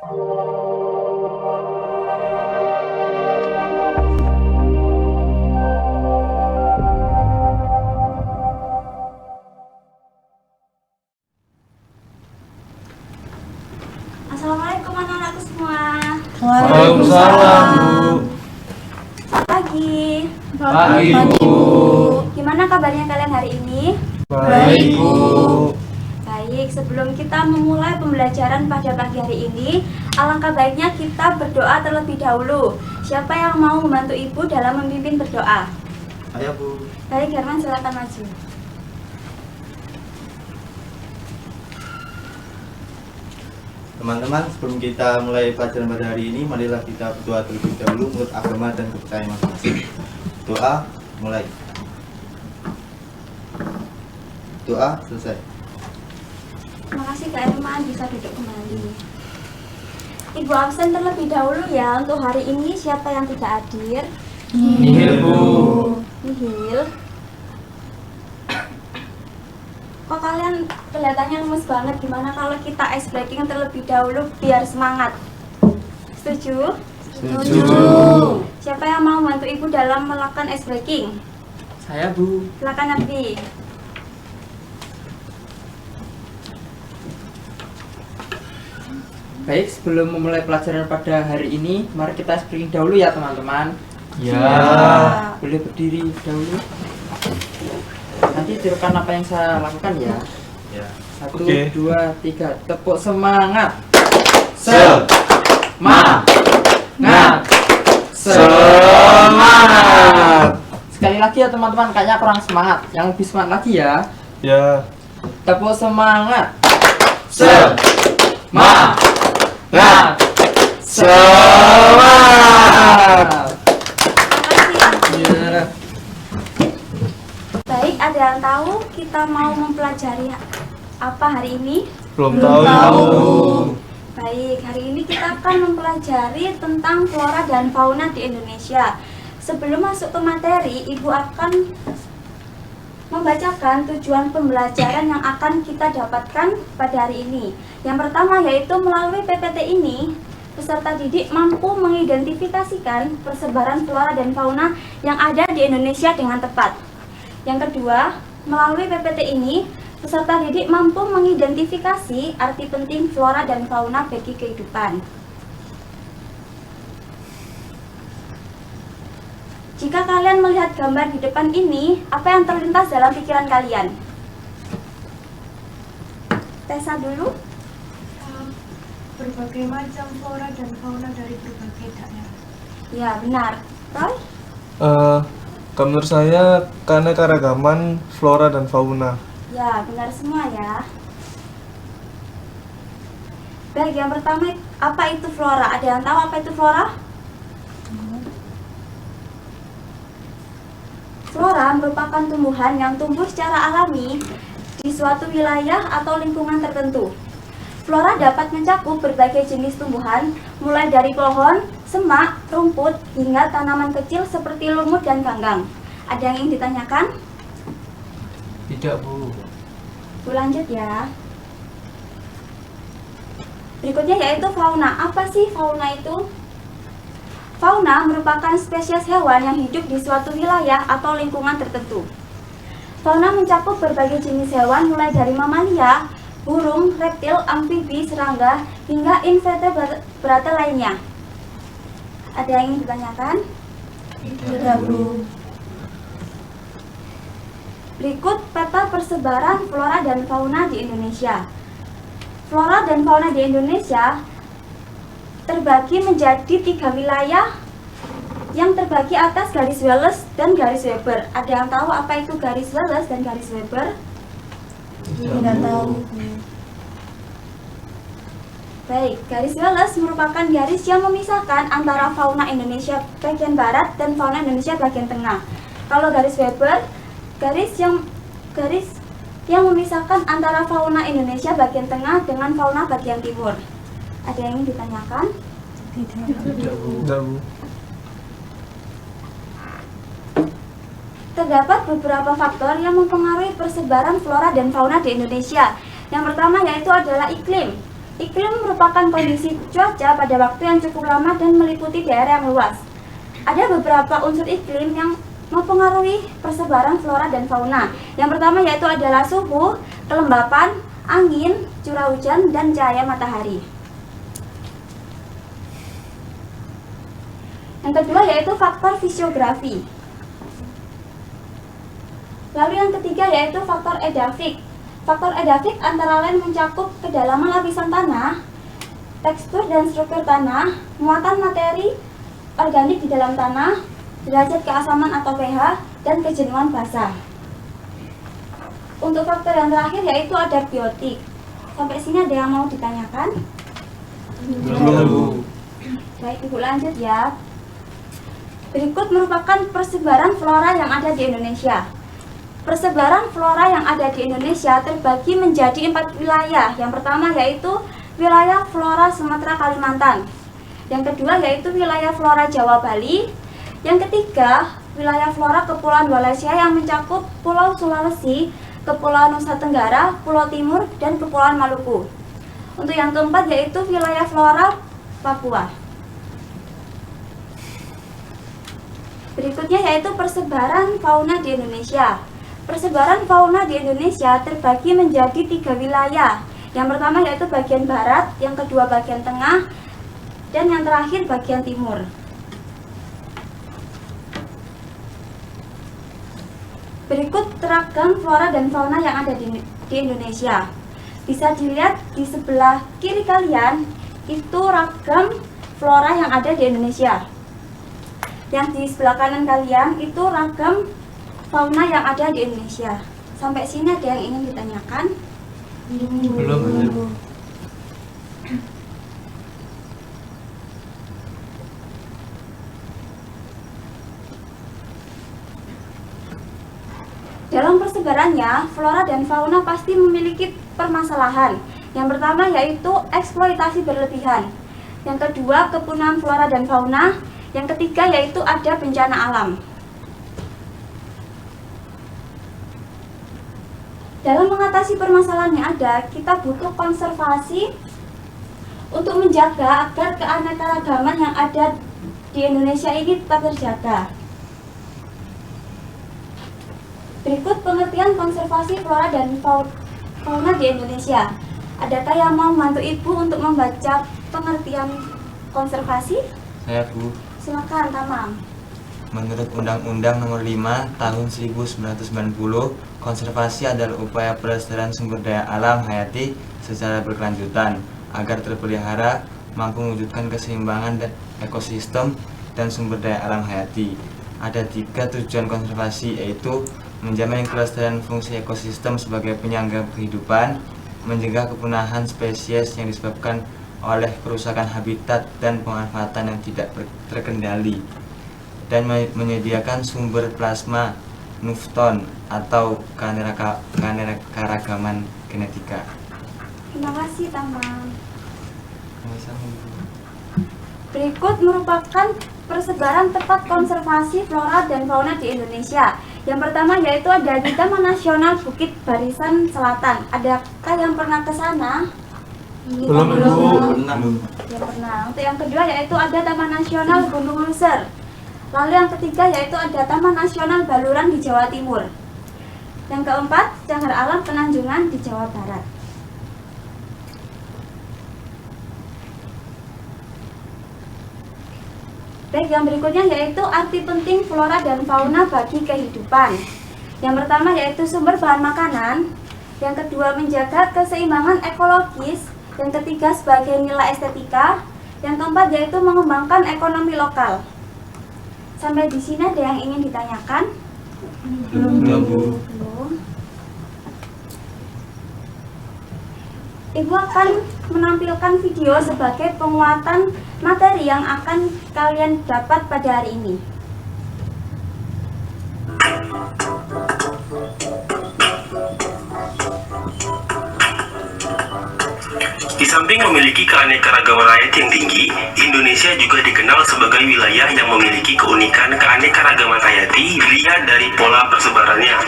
Assalamualaikum anak-anakku semua. Waalaikumsalam, Bu. Pagi. Pagi, Bu. Gimana kabarnya kalian hari ini? Baik, Bu. Baik, sebelum kita memulai pembelajaran pada pagi hari ini, alangkah baiknya kita berdoa terlebih dahulu. Siapa yang mau membantu Ibu dalam memimpin berdoa? Ayo, Bu. Baik, Herman, silakan maju. Teman-teman, sebelum kita mulai pelajaran pada hari ini, marilah kita berdoa terlebih dahulu menurut agama dan kepercayaan masing-masing. Doa, mulai. Doa, selesai. Terima kasih Kak Herman, bisa duduk kembali. Ibu absen terlebih dahulu ya untuk hari ini. Siapa yang tidak hadir? Nihil, Bu. Nihil. Kok kalian kelihatannya lemes banget? Gimana kalau kita ice breaking terlebih dahulu biar semangat? Setuju? Setuju. Siapa yang mau bantu Ibu dalam melakukan ice breaking? Saya, Bu. Silakan Nabi. Baik, sebelum memulai pelajaran pada hari ini, mari kita speaking dahulu ya teman-teman. Ya. Boleh berdiri dahulu. Nanti tirukan apa yang saya lakukan ya. Ya. 1, Oke. 2, 3. Tepuk semangat. Semangat. Semangat. Sekali lagi ya teman-teman, kayaknya kurang semangat. Yang lebih semangat lagi ya. Ya. Tepuk semangat. Semangat. Semangat. Terima kasih. Ya. Baik, ada yang tahu kita mau mempelajari apa hari ini? Belum tahu. tahu. Baik, hari ini kita akan mempelajari tentang flora dan fauna di Indonesia. Sebelum masuk ke materi, Ibu akan membacakan tujuan pembelajaran yang akan kita dapatkan pada hari ini. Yang pertama yaitu melalui PPT ini, peserta didik mampu mengidentifikasikan persebaran flora dan fauna yang ada di Indonesia dengan tepat. Yang kedua, melalui PPT ini, peserta didik mampu mengidentifikasi arti penting flora dan fauna bagi kehidupan. Jika kalian melihat gambar di depan ini, apa yang terlintas dalam pikiran kalian? Tessa dulu. Berbagai macam flora dan fauna dari berbagai daerah. Ya, benar. Roy? Menurut saya keanekaragaman flora dan fauna. Ya, benar semua ya. Baik, yang pertama, apa itu flora? Ada yang tahu apa itu flora? Flora merupakan tumbuhan yang tumbuh secara alami di suatu wilayah atau lingkungan tertentu. Flora dapat mencakup berbagai jenis tumbuhan, mulai dari pohon, semak, rumput, hingga tanaman kecil seperti lumut dan ganggang. Ada yang ingin ditanyakan? Tidak, Bu. Bu, lanjut ya. Berikutnya yaitu fauna. Apa sih fauna itu? Fauna merupakan spesies hewan yang hidup di suatu wilayah atau lingkungan tertentu. Fauna mencakup berbagai jenis hewan mulai dari mamalia, burung, reptil, amfibi, serangga, hingga invertebrata lainnya. Ada yang ingin ditanyakan? Tidak, Bu. Berikut peta persebaran flora dan fauna di Indonesia. Flora dan fauna di Indonesia terbagi menjadi 3 wilayah yang terbagi atas garis Wallace dan garis Weber. Ada yang tahu apa itu garis Wallace dan garis Weber? Tidak tahu. Baik, garis Wallace merupakan garis yang memisahkan antara fauna Indonesia bagian barat dan fauna Indonesia bagian tengah. Kalau garis Weber, garis yang memisahkan antara fauna Indonesia bagian tengah dengan fauna bagian timur. Ada yang ingin ditanyakan? Tidak. Bu. Terdapat beberapa faktor yang mempengaruhi persebaran flora dan fauna di Indonesia. Yang pertama yaitu adalah iklim. Iklim merupakan kondisi cuaca pada waktu yang cukup lama dan meliputi daerah yang luas. Ada beberapa unsur iklim yang mempengaruhi persebaran flora dan fauna. Yang pertama yaitu adalah suhu, kelembapan, angin, curah hujan, dan cahaya matahari. Yang kedua yaitu faktor fisiografi. Lalu yang ketiga yaitu faktor edafik. Faktor edafik antara lain mencakup kedalaman lapisan tanah, tekstur dan struktur tanah, muatan materi organik di dalam tanah, derajat keasaman atau pH, dan kejenuhan basah. Untuk faktor yang terakhir yaitu ada biotik. Sampai sini ada yang mau ditanyakan? Belum. Baik, Ibu lanjut ya. Berikut merupakan persebaran flora yang ada di Indonesia. Persebaran flora yang ada di Indonesia terbagi menjadi 4 wilayah. Yang pertama yaitu wilayah flora Sumatera Kalimantan. Yang kedua yaitu wilayah flora Jawa Bali. Yang ketiga, wilayah flora Kepulauan Malaysia yang mencakup Pulau Sulawesi, Kepulauan Nusa Tenggara, Pulau Timur, dan Kepulauan Maluku. Untuk yang keempat yaitu wilayah flora Papua. Berikutnya yaitu persebaran fauna di Indonesia. Persebaran fauna di Indonesia terbagi menjadi 3 wilayah. Yang pertama yaitu bagian barat, yang kedua bagian tengah, dan yang terakhir bagian timur. Berikut ragam flora dan fauna yang ada di Indonesia. Bisa dilihat di sebelah kiri kalian, itu ragam flora yang ada di Indonesia. Yang di sebelah kanan kalian, itu ragam fauna yang ada di Indonesia. Sampai sini ada yang ingin ditanyakan? Belum. Dalam persebarannya, flora dan fauna pasti memiliki permasalahan. Yang pertama yaitu eksploitasi berlebihan. Yang kedua, kepunahan flora dan fauna. Yang ketiga yaitu ada bencana alam. Dalam mengatasi permasalahan yang ada, kita butuh konservasi untuk menjaga agar keanekaragaman yang ada di Indonesia ini tetap terjaga. Berikut pengertian konservasi flora dan fauna di Indonesia. Adakah yang mau membantu Ibu untuk membaca pengertian konservasi? Saya Bu. Silakan, Tamam. Menurut Undang-Undang Nomor 5 Tahun 1990, konservasi adalah upaya pelestarian sumber daya alam hayati secara berkelanjutan agar terpelihara, mampu mewujudkan keseimbangan dan ekosistem dan sumber daya alam hayati. Ada 3 tujuan konservasi, yaitu menjamin kelestarian fungsi ekosistem sebagai penyangga kehidupan, mencegah kepunahan spesies yang disebabkan oleh kerusakan habitat dan pemanfaatan yang tidak terkendali, dan menyediakan sumber plasma nufton atau keanekaragaman genetika. Terima kasih, Tamam. Berikut merupakan persebaran tempat konservasi flora dan fauna di Indonesia. Yang pertama yaitu ada di Taman Nasional Bukit Barisan Selatan. Adakah yang pernah ke sana? Belum, Ibu. Yang pernah. Untuk yang kedua yaitu ada Taman Nasional Gunung Luser. Lalu yang ketiga yaitu ada Taman Nasional Baluran di Jawa Timur. Yang keempat, Cagar Alam Penanjungan di Jawa Barat. Baik, yang berikutnya yaitu arti penting flora dan fauna bagi kehidupan. Yang pertama yaitu sumber bahan makanan. Yang kedua menjaga keseimbangan ekologis. Yang ketiga sebagai nilai estetika. Yang keempat yaitu mengembangkan ekonomi lokal. Sampai di sini ada yang ingin ditanyakan? Belum. Ibu akan menampilkan video sebagai penguatan materi yang akan kalian dapat pada hari ini. Di samping memiliki keanekaragaman hayati yang tinggi, Indonesia juga dikenal sebagai wilayah yang memiliki keunikan keanekaragaman hayati dilihat dari pola persebarannya.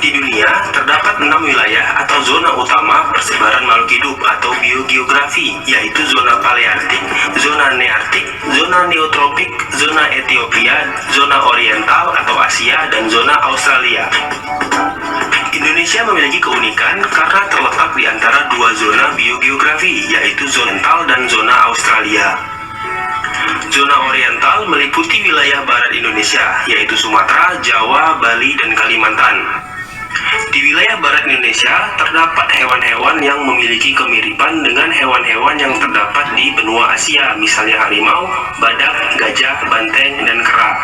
Di dunia, terdapat 6 wilayah atau zona utama persebaran makhluk hidup atau biogeografi, yaitu zona paleartik, zona neartik, zona neotropik, zona Ethiopia, zona oriental atau Asia, dan zona Australia. Indonesia memiliki keunikan karena terletak di antara dua zona biogeografi, yaitu zona oriental dan zona Australia. Zona oriental meliputi wilayah barat Indonesia, yaitu Sumatera, Jawa, Bali, dan Kalimantan. Di wilayah barat Indonesia terdapat hewan-hewan yang memiliki kemiripan dengan hewan-hewan yang terdapat di benua Asia, misalnya harimau, badak, gajah, banteng, dan kera.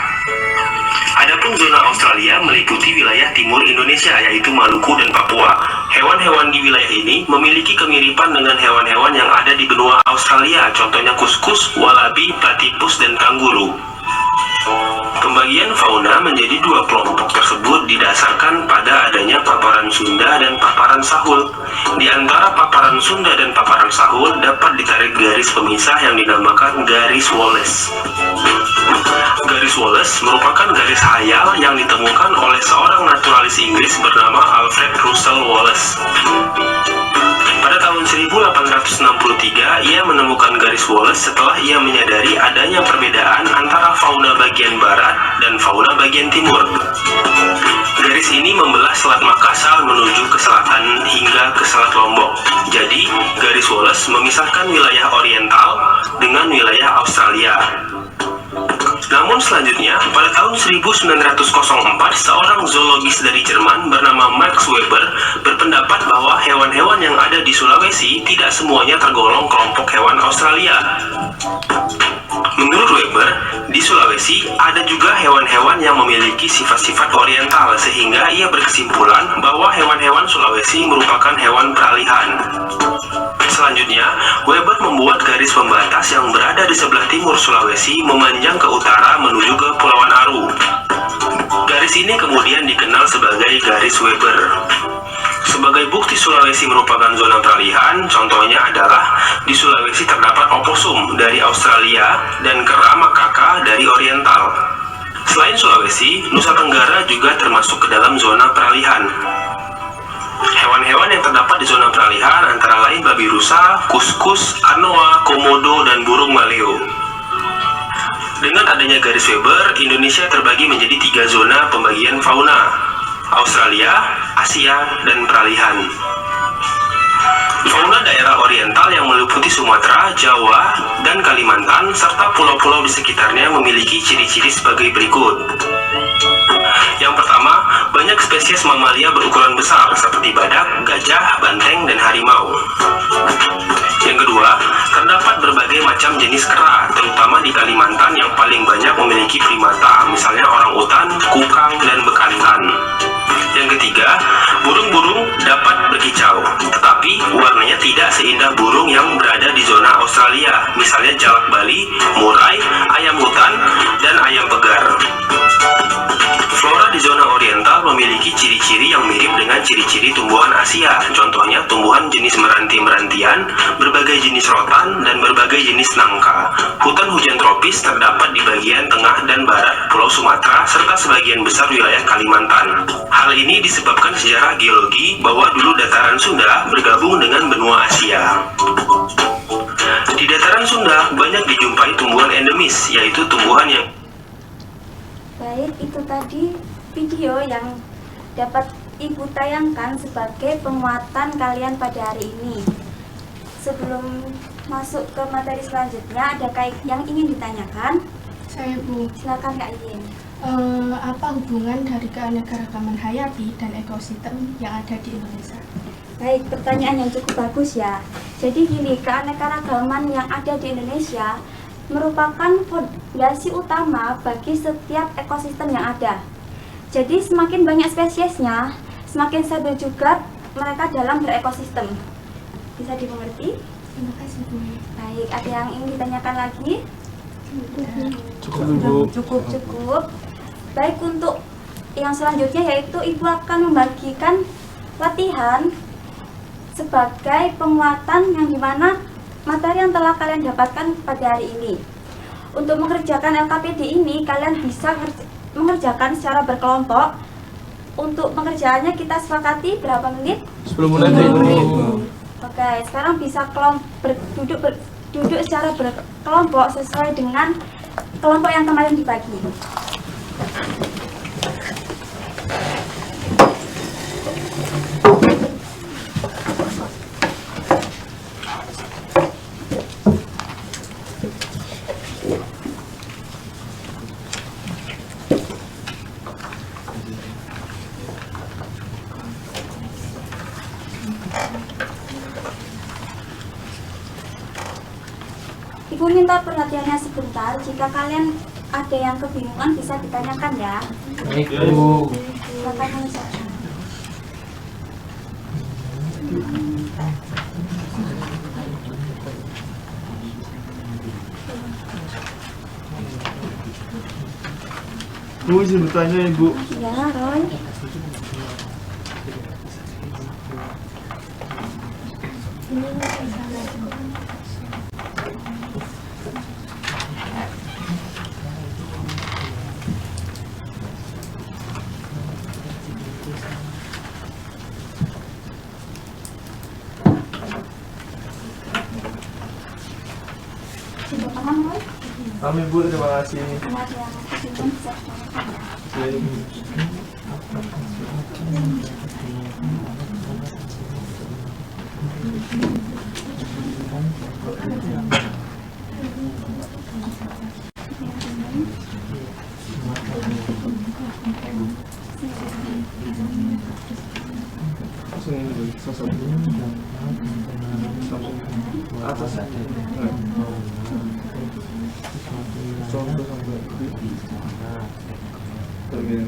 Adapun zona Australia meliputi wilayah timur Indonesia, yaitu Maluku dan Papua. Hewan-hewan di wilayah ini memiliki kemiripan dengan hewan-hewan yang ada di benua Australia, contohnya kuskus, walabi, platypus, dan kanguru. Pembagian fauna menjadi dua kelompok tersebut didasarkan pada adanya paparan Sunda dan paparan Sahul. Di antara paparan Sunda dan paparan Sahul dapat ditarik garis pemisah yang dinamakan garis Wallace. Garis Wallace merupakan garis hayal yang ditemukan oleh seorang naturalis Inggris bernama Alfred Russel Wallace. Pada tahun 1863, ia menemukan garis Wallace setelah ia menyadari adanya perbedaan antara fauna bagian barat dan fauna bagian timur. Garis ini membelah Selat Makassar menuju ke selatan hingga ke Selat Lombok. Jadi, garis Wallace memisahkan wilayah oriental dengan wilayah Australia. Namun selanjutnya, pada tahun 1904, seorang zoologis dari Jerman bernama Max Weber berpendapat bahwa hewan-hewan yang ada di Sulawesi tidak semuanya tergolong kelompok hewan Australia. Menurut Weber, di Sulawesi ada juga hewan-hewan yang memiliki sifat-sifat oriental, sehingga ia berkesimpulan bahwa hewan-hewan Sulawesi merupakan hewan peralihan. Selanjutnya, Weber membuat garis pembatas yang berada di sebelah timur Sulawesi memanjang ke utara menuju ke Pulauan Aru. Garis ini kemudian dikenal sebagai garis Weber. Sebagai bukti Sulawesi merupakan zona peralihan, contohnya adalah di Sulawesi terdapat oposum dari Australia dan kera makaka dari oriental. Selain Sulawesi, Nusa Tenggara juga termasuk ke dalam zona peralihan. Hewan-hewan yang terdapat di zona peralihan antara lain babi rusa, kuskus, anoa, komodo, dan burung maleo. Dengan adanya garis Weber, Indonesia terbagi menjadi 3 zona pembagian fauna: Australia, Asia, dan peralihan. Fauna daerah oriental yang meliputi Sumatera, Jawa, dan Kalimantan, serta pulau-pulau di sekitarnya memiliki ciri-ciri sebagai berikut. Yang pertama, banyak spesies mamalia berukuran besar seperti badak, gajah, banteng, dan harimau. Yang kedua, terdapat berbagai macam jenis kera, terutama di Kalimantan yang paling banyak memiliki primata, misalnya orangutan, kukang, dan bekantan. Yang ketiga, burung-burung dapat berkicau, tetapi warnanya tidak seindah burung yang berada di zona Australia, misalnya jalak Bali, murai, ayam hutan, dan ayam pegar. Flora di zona oriental memiliki ciri-ciri yang mirip dengan ciri-ciri tumbuhan Asia, contohnya tumbuhan jenis meranti-merantian, berbagai jenis rotan, dan berbagai jenis nangka. Hutan hujan tropis terdapat di bagian tengah dan barat Pulau Sumatera, serta sebagian besar wilayah Kalimantan. Hal ini disebabkan sejarah geologi bahwa dulu dataran Sunda bergabung dengan benua Asia. Di dataran Sunda banyak dijumpai tumbuhan endemis, yaitu tumbuhan yang... Baik, itu tadi video yang dapat Ibu tayangkan sebagai penguatan kalian pada hari ini. Sebelum masuk ke materi selanjutnya, adakah yang ingin ditanyakan? Saya Bu, Silakan Kak Iin. apa hubungan dari keanekaragaman hayati dan ekosistem yang ada di Indonesia? Baik, pertanyaan yang cukup bagus ya. Jadi gini, keanekaragaman yang ada di Indonesia merupakan fondasi utama bagi setiap ekosistem yang ada. Jadi semakin banyak spesiesnya, semakin stabil juga mereka dalam berekosistem. Bisa dimengerti? Terima kasih Bu. Baik, ada yang ingin ditanyakan lagi? Cukup Ibu. Cukup. Baik, untuk yang selanjutnya yaitu Ibu akan membagikan latihan sebagai penguatan yang dimana materi yang telah kalian dapatkan pada hari ini. Untuk mengerjakan LKPD ini, kalian bisa mengerjakan secara berkelompok untuk pengerjaannya kita sepakati berapa menit? 10 menit. 10 menit. Oke, sekarang bisa duduk secara berkelompok sesuai dengan kelompok yang kemarin dibagi. Ibu minta perhatiannya sebentar. Jika kalian ada yang kebingungan bisa ditanyakan ya. Baik, Bu. Silakan mengucapkan. Bu, izin bertanya Ibu. Ya, Roy. Sudah paham, Roy? Amin Bu, terima kasih. Kalau ada yang kebingungan bisa ditanyakan ya. Atas contoh sampai bagian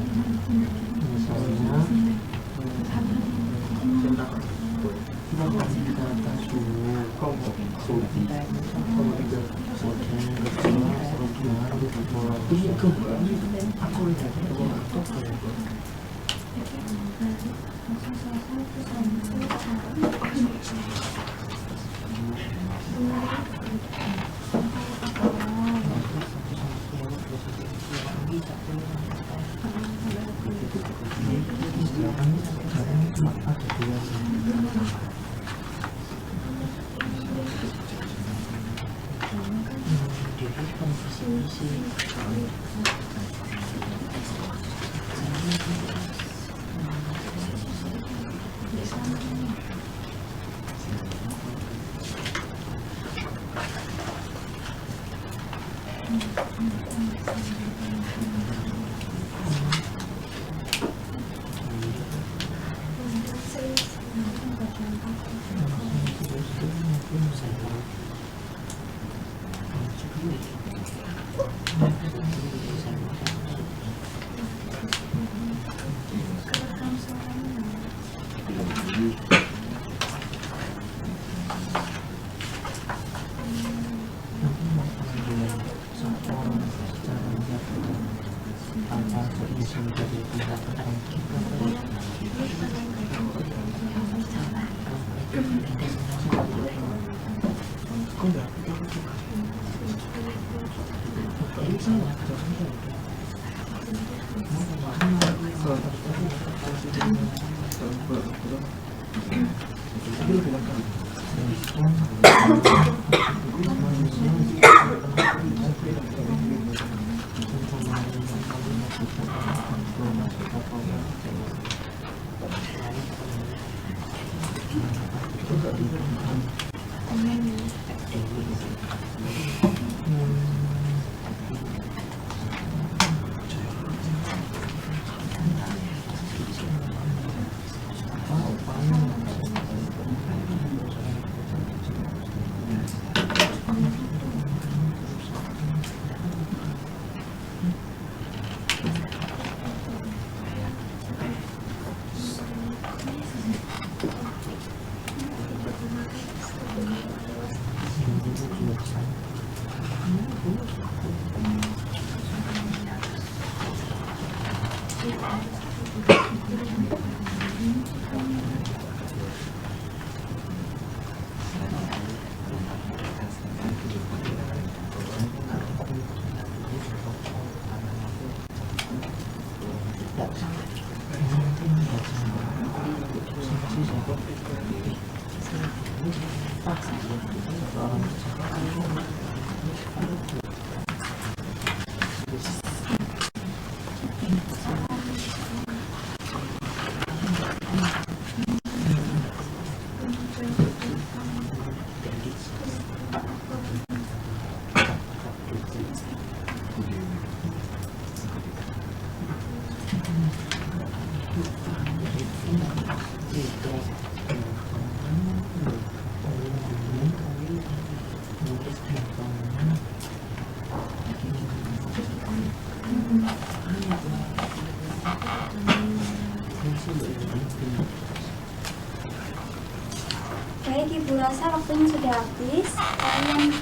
rasa waktunya sudah habis. Kalian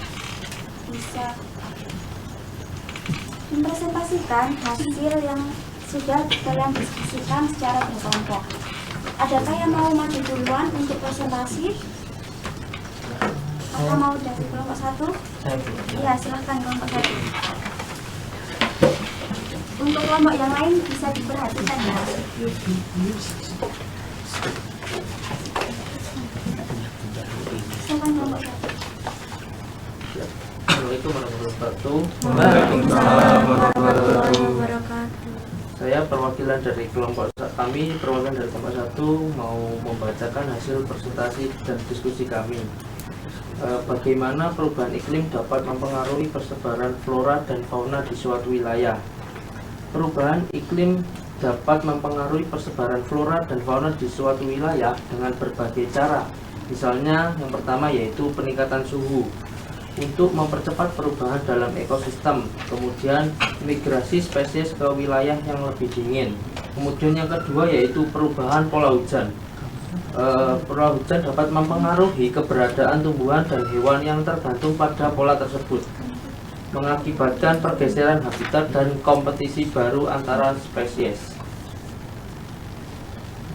bisa mempresentasikan hasil yang sudah kalian diskusikan secara berkelompok. Adakah yang mau maju duluan untuk presentasi? Atau mau dari kelompok 1? Iya, silahkan kelompok 1. Untuk kelompok yang lain bisa diperhatikan ya. Silakan kelompok 1. Assalamualaikum warahmatullahi wabarakatuh. Waalaikumsalam warahmatullahi wabarakatuh. Saya perwakilan dari kelompok kelompok 1 mau membacakan hasil presentasi dan diskusi kami. Bagaimana perubahan iklim dapat mempengaruhi persebaran flora dan fauna di suatu wilayah. Perubahan iklim dapat mempengaruhi persebaran flora dan fauna di suatu wilayah dengan berbagai cara. Misalnya, yang pertama yaitu peningkatan suhu untuk mempercepat perubahan dalam ekosistem, kemudian migrasi spesies ke wilayah yang lebih dingin. Kemudian yang kedua yaitu perubahan pola hujan. Pola hujan dapat mempengaruhi keberadaan tumbuhan dan hewan yang tergantung pada pola tersebut, mengakibatkan pergeseran habitat dan kompetisi baru antara spesies.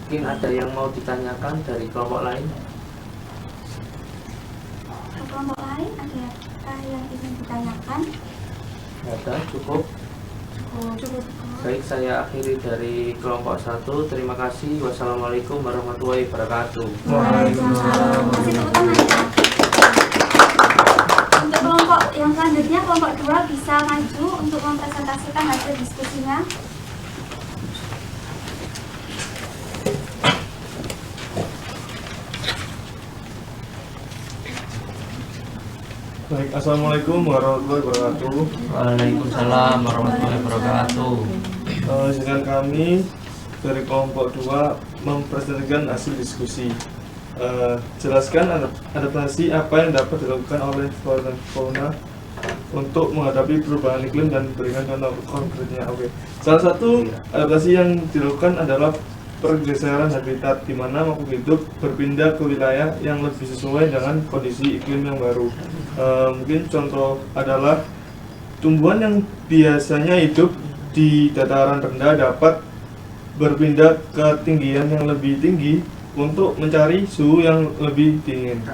Mungkin ada yang mau ditanyakan dari kelompok lain? Kelompok lain adakah yang ingin ditanyakan? Ada, cukup. Cukup. Baik, saya akhiri dari kelompok 1. Terima kasih. Wassalamualaikum warahmatullahi wabarakatuh. Waalaikumsalam. Masih tepuk tangan ya. Untuk kelompok yang selanjutnya, kelompok 2 bisa maju untuk mempresentasikan hasil diskusinya. Baik, assalamualaikum warahmatullahi wabarakatuh. Waalaikumsalam warahmatullahi wabarakatuh. Sedang kami dari kelompok 2 mempresentasikan hasil diskusi. Jelaskan adaptasi apa yang dapat dilakukan oleh flora dan fauna untuk menghadapi perubahan iklim dan berikan contoh konkretnya. Oke. Salah satu adaptasi yang dilakukan adalah pergeseran habitat, di mana makhluk hidup berpindah ke wilayah yang lebih sesuai dengan kondisi iklim yang baru. Mungkin contoh adalah tumbuhan yang biasanya hidup di dataran rendah dapat berpindah ke ketinggian yang lebih tinggi untuk mencari suhu yang lebih dingin.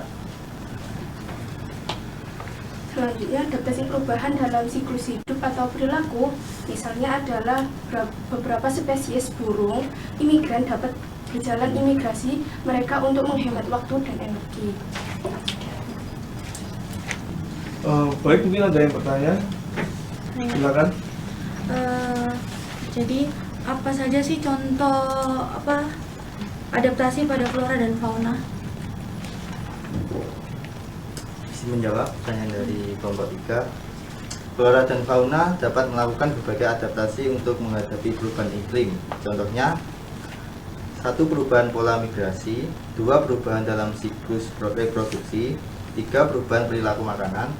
Selanjutnya, adaptasi perubahan dalam siklus hidup atau perilaku, misalnya adalah beberapa spesies burung imigran dapat berjalan imigrasi mereka untuk menghemat waktu dan energi. Baik, mungkin ada yang bertanya? Silakan. Jadi apa saja sih contoh adaptasi pada flora dan fauna? Menjawab pertanyaan dari kelompok 3. Flora dan fauna dapat melakukan berbagai adaptasi untuk menghadapi perubahan iklim. Contohnya, 1. Perubahan pola migrasi, 2. Perubahan dalam siklus reproduksi, 3. Perubahan perilaku makanan,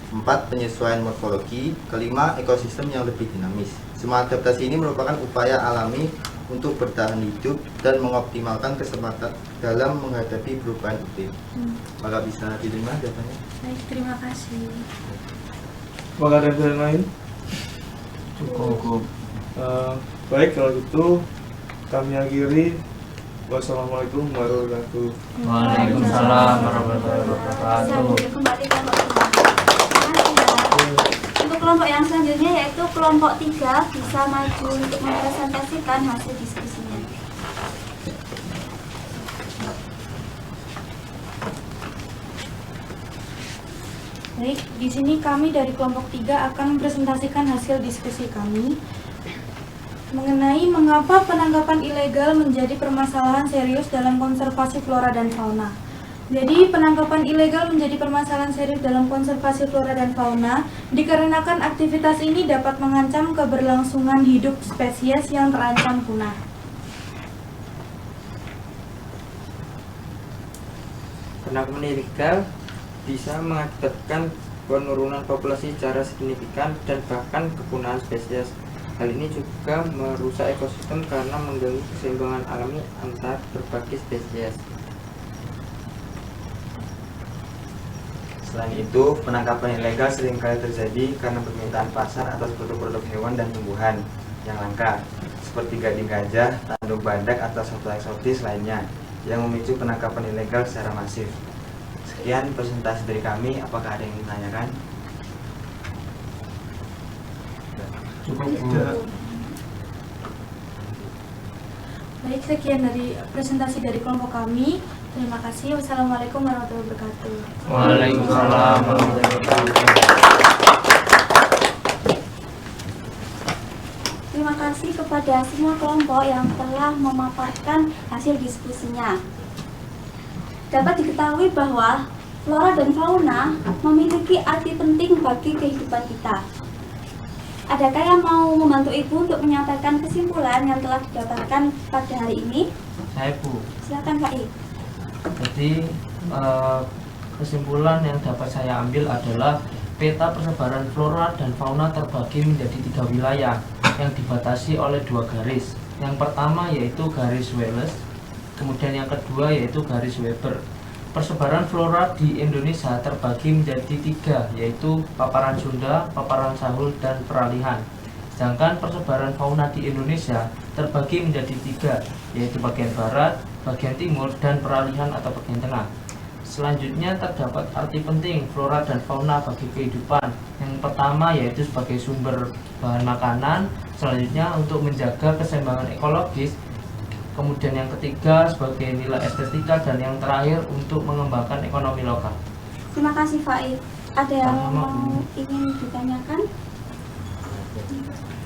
4. Penyesuaian morfologi, kelima, ekosistem yang lebih dinamis. Semua adaptasi ini merupakan upaya alami untuk bertahan hidup dan mengoptimalkan kesempatan dalam menghadapi perubahan iklim. Maka bisa diterima jawabannya. Baik, terima kasih. Apakah ada yang lain? Cukup. Baik, kalau gitu kami akhiri. Wassalamualaikum warahmatullahi wabarakatuh. Waalaikumsalam warahmatullahi wabarakatuh. Selanjutnya kembali kelompok 3. Untuk kelompok yang selanjutnya yaitu kelompok 3 bisa maju untuk mempresentasikan hasil diskusinya. Baik, di sini kami dari kelompok 3 akan mempresentasikan hasil diskusi kami mengenai mengapa penangkapan ilegal menjadi permasalahan serius dalam konservasi flora dan fauna. Jadi, penangkapan ilegal menjadi permasalahan serius dalam konservasi flora dan fauna dikarenakan aktivitas ini dapat mengancam keberlangsungan hidup spesies yang terancam punah. Penangkapan ilegal bisa mengakibatkan penurunan populasi secara signifikan dan bahkan kepunahan spesies. Hal ini juga merusak ekosistem karena mengganggu keseimbangan alami antar berbagai spesies. Selain itu, penangkapan ilegal seringkali terjadi karena permintaan pasar atas produk-produk hewan dan tumbuhan yang langka, seperti gading gajah, tanduk badak, atau satwa eksotis lainnya, yang memicu penangkapan ilegal secara masif. Sekian presentasi dari kami, apakah ada yang ingin ditanyakan? Cukup. Baik, sekian dari presentasi dari kelompok kami. Terima kasih. Wassalamualaikum warahmatullahi wabarakatuh. Waalaikumsalam warahmatullahi wabarakatuh. Terima kasih kepada semua kelompok yang telah memaparkan hasil diskusinya. Dapat diketahui bahwa flora dan fauna memiliki arti penting bagi kehidupan kita. Adakah yang mau membantu Ibu untuk menyampaikan kesimpulan yang telah didapatkan pada hari ini? Saya Bu. Silakan Pak I. Jadi kesimpulan yang dapat saya ambil adalah peta persebaran flora dan fauna terbagi menjadi 3 wilayah yang dibatasi oleh 2 garis. Yang pertama yaitu garis Wallace, kemudian yang kedua yaitu garis Weber. Persebaran flora di Indonesia terbagi menjadi 3, yaitu paparan Sunda, paparan Sahul, dan peralihan. Sedangkan persebaran fauna di Indonesia terbagi menjadi 3, yaitu bagian barat, bagian timur, dan peralihan atau bagian tengah. Selanjutnya terdapat arti penting flora dan fauna bagi kehidupan. Yang pertama yaitu sebagai sumber bahan makanan, selanjutnya untuk menjaga keseimbangan ekologis, kemudian yang ketiga sebagai nilai estetika, dan yang terakhir untuk mengembangkan ekonomi lokal. Terima kasih Pak I. Ada yang mau ingin ditanyakan?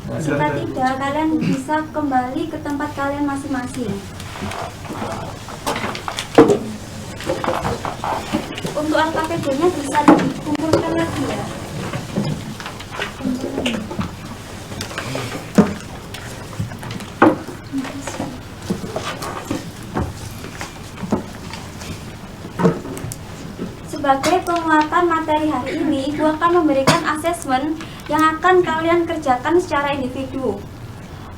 Jika tidak, kalian bisa kembali ke tempat kalian masing-masing. Untuk LKPD-nya bisa dikumpulkan lagi ya. Sebagai penguatan materi hari ini, Ibu akan memberikan asesmen yang akan kalian kerjakan secara individu.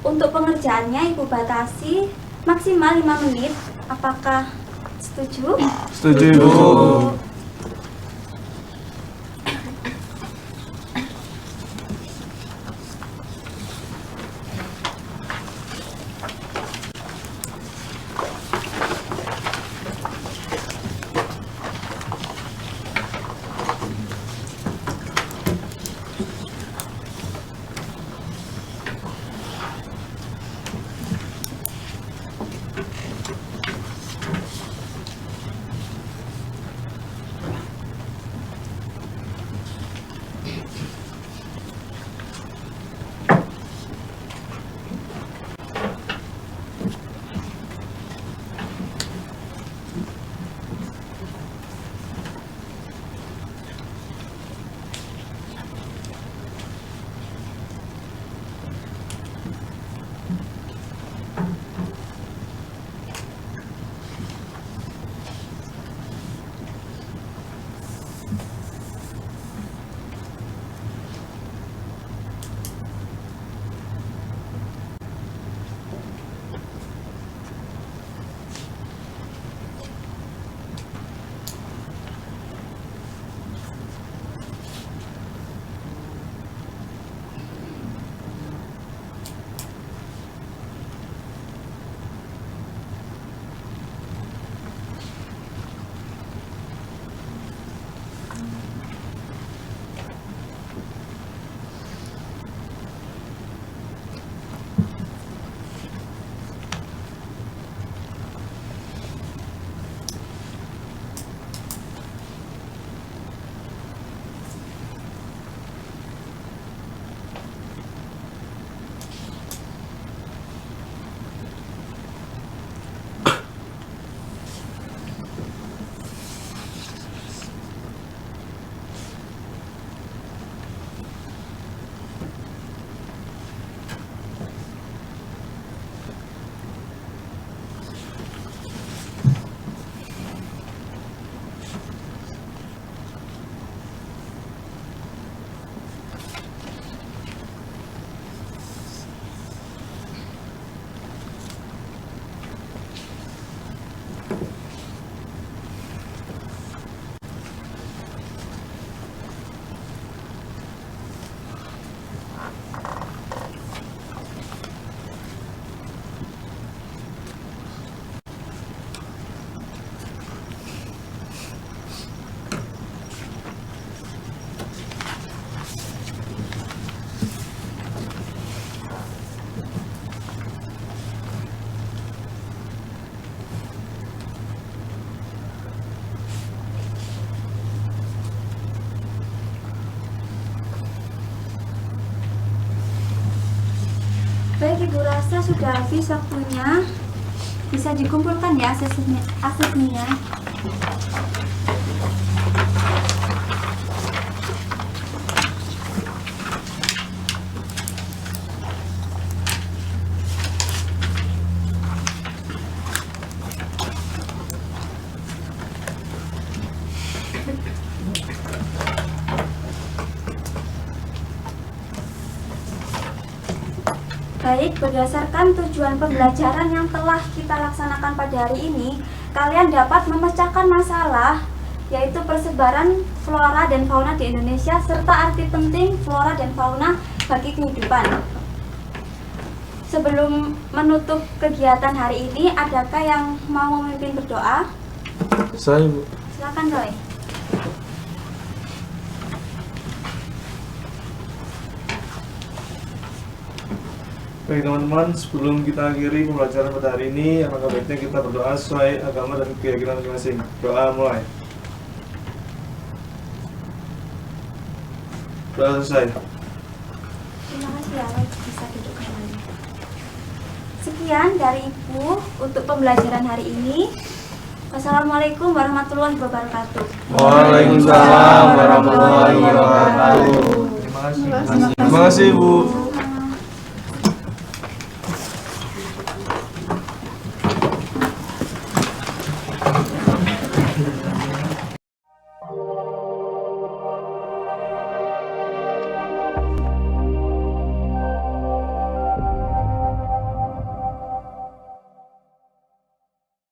Untuk pengerjaannya Ibu batasi maksimal 5 menit. Apakah setuju? Setuju Ibu. Baik, Ibu rasa sudah habis waktunya. Bisa dikumpulkan ya asesmennya. Baik, berdasarkan tujuan pembelajaran yang telah kita laksanakan pada hari ini, kalian dapat memecahkan masalah, yaitu persebaran flora dan fauna di Indonesia, serta arti penting flora dan fauna bagi kehidupan. Sebelum menutup kegiatan hari ini, adakah yang mau memimpin berdoa? Saya, Bu. Silakan, Roy. Baik teman-teman, sebelum kita akhiri pembelajaran pada hari ini, alangkah baiknya kita berdoa sesuai agama dan keyakinan masing-masing. Doa mulai. Doa selesai. Terima kasih ya, Roy. Bisa duduk kembali. Sekian dari Ibu untuk pembelajaran hari ini. Wassalamualaikum warahmatullahi wabarakatuh. Waalaikumsalam warahmatullahi wabarakatuh. Terima kasih. Terima kasih, Bu.